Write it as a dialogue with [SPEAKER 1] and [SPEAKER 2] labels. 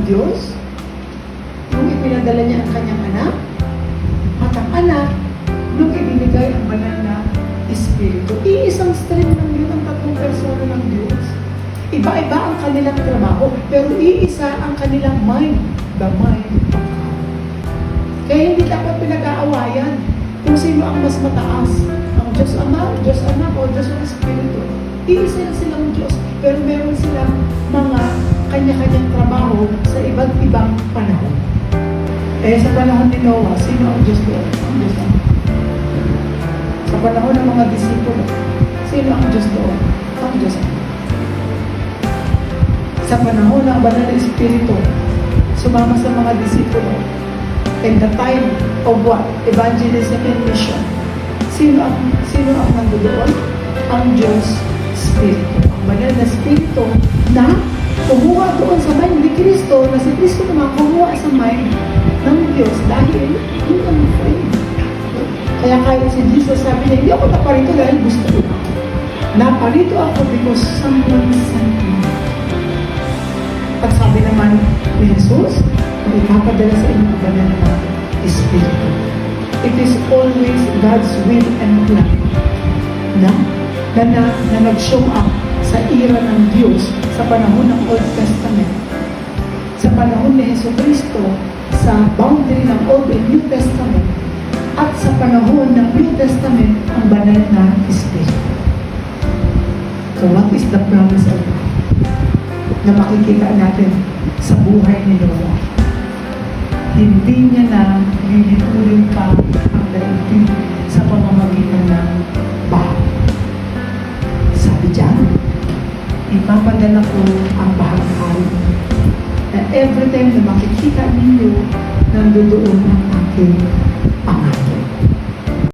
[SPEAKER 1] Diyos nung ipinadala niya ang kanyang anak, at ang anak nung ibinigay ang banal na Espiritu. Iisang stream lang yun ang tatlong persona ng Diyos. Iba-iba ang kanilang trabaho, pero iisa ang kanilang mind, the mind of God. Kaya hindi dapat pinag-aawayan kung sino ang mas mataas, ang Diyos Ama, Diyos Anak, o Diyos ang Espiritu. Iisa na silang Diyos, pero meron silang mga kanya-kanyang trabaho sa iba't ibang panahon. Eh, sa panahon ni Noah, sino ang Diyos doon? Ang Diyos Ama. Sa panahon ng mga disipulo, sino ang Diyos doon? Ang Diyos Ama. Sa panahon ng banal na Espiritu, sumama sa mga disipulo, in the time of what? Evangelism and mission. Sino ang nandoon? Ang Diyos Espiritu. Ang banal na Espiritu na kumuha doon sa mind ni Kristo, na si Kristo naman kumuha sa mind ng Diyos dahil yun ang friend. Kaya kahit si Jesus sabi niya, hindi ako naparito dahil gusto ko. Naparito ako because someone sent me. At sabi naman ni Jesus, ipapadala sa inyo ang banal na Espiritu. It is always God's will and plan na nag-show up sa era ng Diyos sa panahon ng Old Testament. Sa panahon ni Jesucristo, sa boundary ng Old and New Testament, at sa panahon ng New Testament, ang banal na Espiritu. So what is the promise of God na makikita natin sa buhay ni Noah? Hindi niya na liliturin pa ang daigdig sa pamamagitan ng baha. Sabi diyan, ipapadala ko ang bahang hari. Na every time na makikita ninyo, nandoon ang aking